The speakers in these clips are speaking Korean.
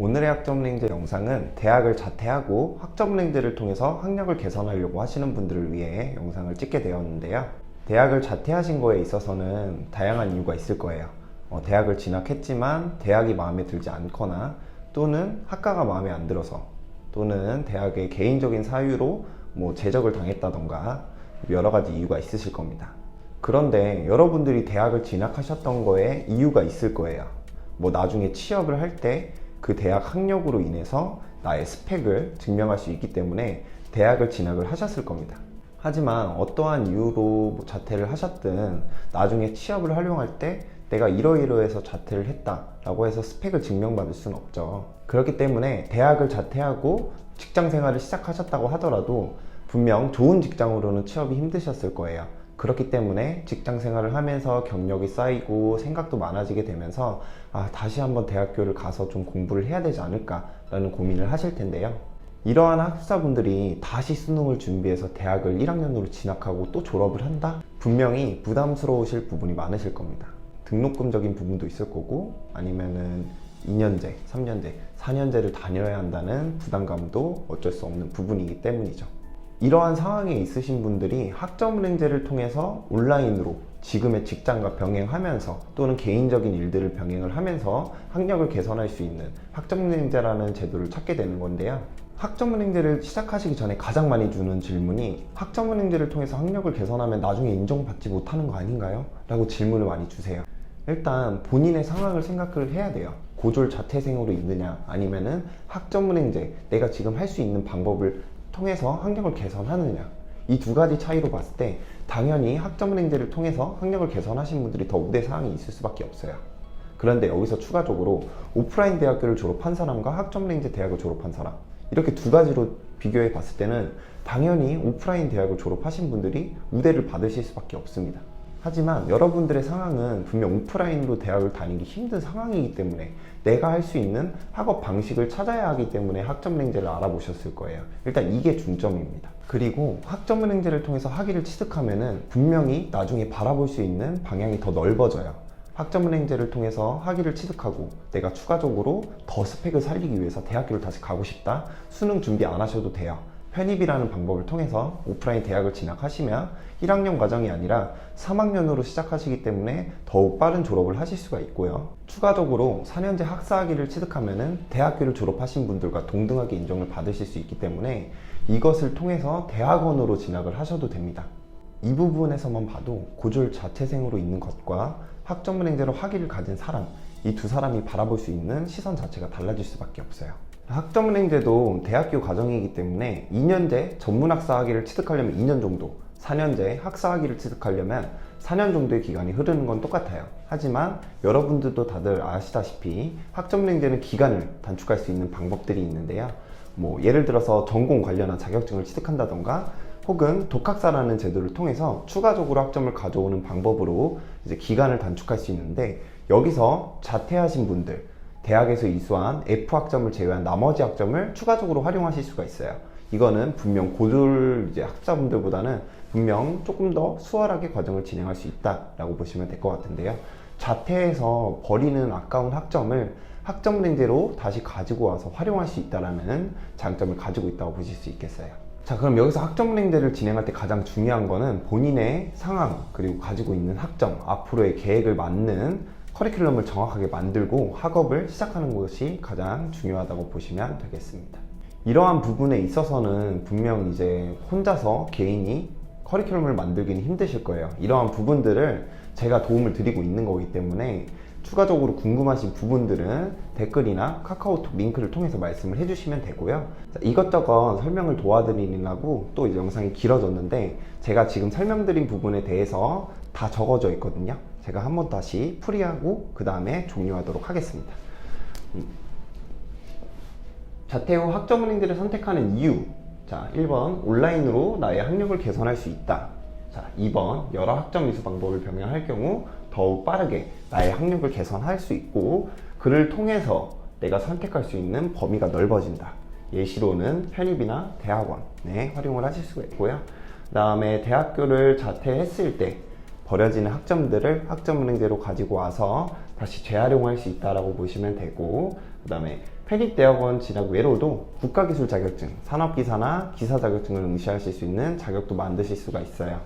오늘의 학점은행제 영상은 대학을 자퇴하고 학점은행제를 통해서 학력을 개선하려고 하시는 분들을 위해 영상을 찍게 되었는데요. 대학을 자퇴하신 거에 있어서는 다양한 이유가 있을 거예요. 대학을 진학했지만 대학이 마음에 들지 않거나 또는 학과가 마음에 안 들어서 또는 대학의 개인적인 사유로 제적을 당했다던가 여러 가지 이유가 있으실 겁니다. 그런데 여러분들이 대학을 진학하셨던 거에 이유가 있을 거예요. 나중에 취업을 할 때 그 대학 학력으로 인해서 나의 스펙을 증명할 수 있기 때문에 대학을 진학을 하셨을 겁니다. 하지만 어떠한 이유로 자퇴를 하셨든 나중에 취업을 활용할 때 내가 이러이러해서 자퇴를 했다 라고 해서 스펙을 증명받을 수는 없죠. 그렇기 때문에 대학을 자퇴하고 직장 생활을 시작하셨다고 하더라도 분명 좋은 직장으로는 취업이 힘드셨을 거예요. 그렇기 때문에 직장 생활을 하면서 경력이 쌓이고 생각도 많아지게 되면서 다시 한번 대학교를 가서 좀 공부를 해야 되지 않을까 라는 고민을 하실 텐데요. 이러한 학사분들이 다시 수능을 준비해서 대학을 1학년으로 진학하고 또 졸업을 한다? 분명히 부담스러우실 부분이 많으실 겁니다. 등록금적인 부분도 있을 거고 아니면은 2년제, 3년제, 4년제를 다녀야 한다는 부담감도 어쩔 수 없는 부분이기 때문이죠. 이러한 상황에 있으신 분들이 학점은행제를 통해서 온라인으로 지금의 직장과 병행하면서 또는 개인적인 일들을 병행을 하면서 학력을 개선할 수 있는 학점은행제라는 제도를 찾게 되는 건데요. 학점은행제를 시작하시기 전에 가장 많이 주는 질문이 학점은행제를 통해서 학력을 개선하면 나중에 인정받지 못하는 거 아닌가요? 라고 질문을 많이 주세요. 일단 본인의 상황을 생각을 해야 돼요. 고졸 자퇴생으로 있느냐 아니면은 학점은행제 내가 지금 할 수 있는 방법을 통해서 학력을 개선하느냐, 이 두 가지 차이로 봤을 때 당연히 학점은행제를 통해서 학력을 개선하신 분들이 더 우대사항이 있을 수밖에 없어요. 그런데 여기서 추가적으로 오프라인 대학교를 졸업한 사람과 학점은행제 대학을 졸업한 사람, 이렇게 두 가지로 비교해 봤을 때는 당연히 오프라인 대학을 졸업하신 분들이 우대를 받으실 수밖에 없습니다. 하지만 여러분들의 상황은 분명 오프라인으로 대학을 다니기 힘든 상황이기 때문에 내가 할 수 있는 학업 방식을 찾아야 하기 때문에 학점은행제를 알아보셨을 거예요. 일단 이게 중점입니다. 그리고 학점은행제를 통해서 학위를 취득하면은 분명히 나중에 바라볼 수 있는 방향이 더 넓어져요. 학점은행제를 통해서 학위를 취득하고 내가 추가적으로 더 스펙을 살리기 위해서 대학교를 다시 가고 싶다? 수능 준비 안 하셔도 돼요. 편입이라는 방법을 통해서 오프라인 대학을 진학하시면 1학년 과정이 아니라 3학년으로 시작하시기 때문에 더욱 빠른 졸업을 하실 수가 있고요. 추가적으로 4년제 학사학위를 취득하면 대학교를 졸업하신 분들과 동등하게 인정을 받으실 수 있기 때문에 이것을 통해서 대학원으로 진학을 하셔도 됩니다. 이 부분에서만 봐도 고졸 자퇴생으로 있는 것과 학점은행제로 학위를 가진 사람, 이 두 사람이 바라볼 수 있는 시선 자체가 달라질 수밖에 없어요. 학점은행제도 대학교 과정이기 때문에 2년제 전문학사학위를 취득하려면 2년 정도, 4년제 학사학위를 취득하려면 4년 정도의 기간이 흐르는 건 똑같아요. 하지만 여러분들도 다들 아시다시피 학점은행제는 기간을 단축할 수 있는 방법들이 있는데요. 예를 들어서 전공 관련한 자격증을 취득한다던가 혹은 독학사라는 제도를 통해서 추가적으로 학점을 가져오는 방법으로 이제 기간을 단축할 수 있는데, 여기서 자퇴하신 분들, 대학에서 이수한 F학점을 제외한 나머지 학점을 추가적으로 활용하실 수가 있어요. 이거는 분명 고졸 학사분들보다는 분명 조금 더 수월하게 과정을 진행할 수 있다라고 보시면 될 것 같은데요. 자퇴해서 버리는 아까운 학점을 학점은행제로 다시 가지고 와서 활용할 수 있다는 장점을 가지고 있다고 보실 수 있겠어요. 자, 그럼 여기서 학점은행제를 진행할 때 가장 중요한 거는 본인의 상황 그리고 가지고 있는 학점, 앞으로의 계획을 맞는 커리큘럼을 정확하게 만들고 학업을 시작하는 것이 가장 중요하다고 보시면 되겠습니다. 이러한 부분에 있어서는 분명 이제 혼자서 개인이 커리큘럼을 만들기는 힘드실 거예요. 이러한 부분들을 제가 도움을 드리고 있는 거기 때문에 추가적으로 궁금하신 부분들은 댓글이나 카카오톡 링크를 통해서 말씀을 해주시면 되고요. 자, 이것저것 설명을 도와드리려고 또 이제 영상이 길어졌는데 제가 지금 설명드린 부분에 대해서 다 적어져 있거든요. 제가 한번 다시 풀이하고 그 다음에 종료하도록 하겠습니다. 자퇴 후 학점은행제를 선택하는 이유. 자, 1번 온라인으로 나의 학력을 개선할 수 있다. 자, 2번 여러 학점 이수 방법을 병행할 경우 더욱 빠르게 나의 학력을 개선할 수 있고 그를 통해서 내가 선택할 수 있는 범위가 넓어진다. 예시로는 편입이나 대학원에 활용을 하실 수가 있고요. 그 다음에 대학교를 자퇴했을 때 버려지는 학점들을 학점은행제로 가지고 와서 다시 재활용할 수 있다라고 보시면 되고, 그 다음에 편입대학원 진학 외로도 국가기술 자격증, 산업기사나 기사 자격증을 응시하실 수 있는 자격도 만드실 수가 있어요.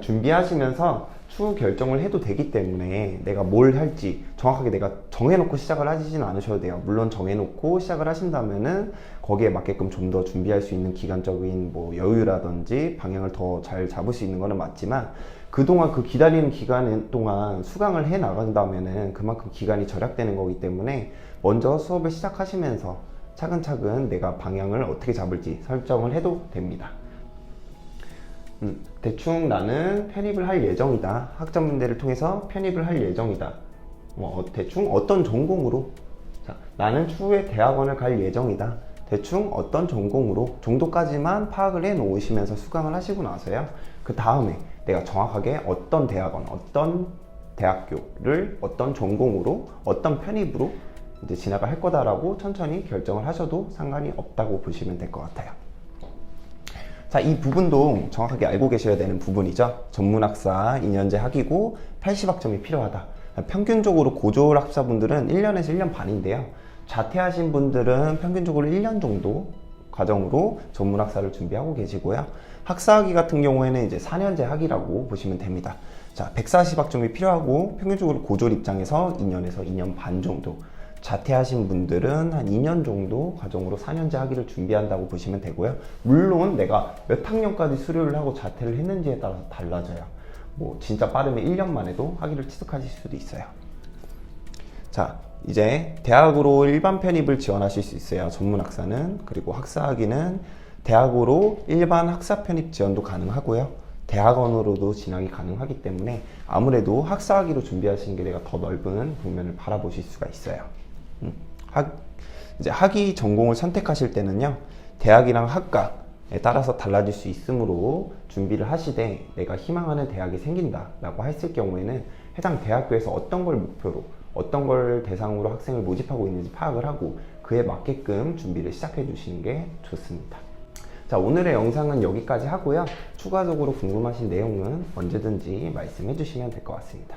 준비하시면서 추후 결정을 해도 되기 때문에 내가 뭘 할지 정확하게 내가 정해놓고 시작을 하시진 않으셔도 돼요. 물론 정해놓고 시작을 하신다면은 거기에 맞게끔 좀 더 준비할 수 있는 기간적인 뭐 여유라든지 방향을 더 잘 잡을 수 있는 거는 맞지만, 그동안 그 기다리는 기간 동안 수강을 해 나간다면은 그만큼 기간이 절약되는 거기 때문에 먼저 수업을 시작하시면서 차근차근 내가 방향을 어떻게 잡을지 설정을 해도 됩니다. 대충 나는 편입을 할 예정이다. 학점문제를 통해서 편입을 할 예정이다. 대충 어떤 전공으로? 자, 나는 추후에 대학원을 갈 예정이다. 대충 어떤 전공으로 정도까지만 파악을 해 놓으시면서 수강을 하시고 나서요, 그 다음에 내가 정확하게 어떤 대학원, 어떤 대학교를 어떤 전공으로, 어떤 편입으로 이제 진학을 할 거다라고 천천히 결정을 하셔도 상관이 없다고 보시면 될 것 같아요. 자, 이 부분도 정확하게 알고 계셔야 되는 부분이죠. 전문학사 2년제 학위고 80학점이 필요하다. 평균적으로 고졸학사분들은 1년에서 1년 반인데요. 자퇴하신 분들은 평균적으로 1년 정도 과정으로 전문학사를 준비하고 계시고요. 학사학위 같은 경우에는 이제 4년제 학위라고 보시면 됩니다. 자, 140학점이 필요하고 평균적으로 고졸 입장에서 2년에서 2년 반 정도, 자퇴하신 분들은 한 2년 정도 과정으로 4년제 학위를 준비한다고 보시면 되고요. 물론 내가 몇 학년까지 수료를 하고 자퇴를 했는지에 따라서 달라져요. 뭐 진짜 빠르면 1년만 해도 학위를 취득하실 수도 있어요. 자, 이제 대학으로 일반 편입을 지원하실 수 있어요. 전문학사는. 그리고 학사학위는 대학으로 일반 학사 편입 지원도 가능하고요. 대학원으로도 진학이 가능하기 때문에 아무래도 학사학위로 준비하시는 게 내가 더 넓은 국면을 바라보실 수가 있어요. 이제 학위 전공을 선택하실 때는요, 대학이랑 학과에 따라서 달라질 수 있으므로 준비를 하시되, 내가 희망하는 대학이 생긴다 라고 했을 경우에는 해당 대학교에서 어떤 걸 목표로, 어떤 걸 대상으로 학생을 모집하고 있는지 파악을 하고 그에 맞게끔 준비를 시작해 주시는 게 좋습니다. 자, 오늘의 영상은 여기까지 하고요. 추가적으로 궁금하신 내용은 언제든지 말씀해 주시면 될 것 같습니다.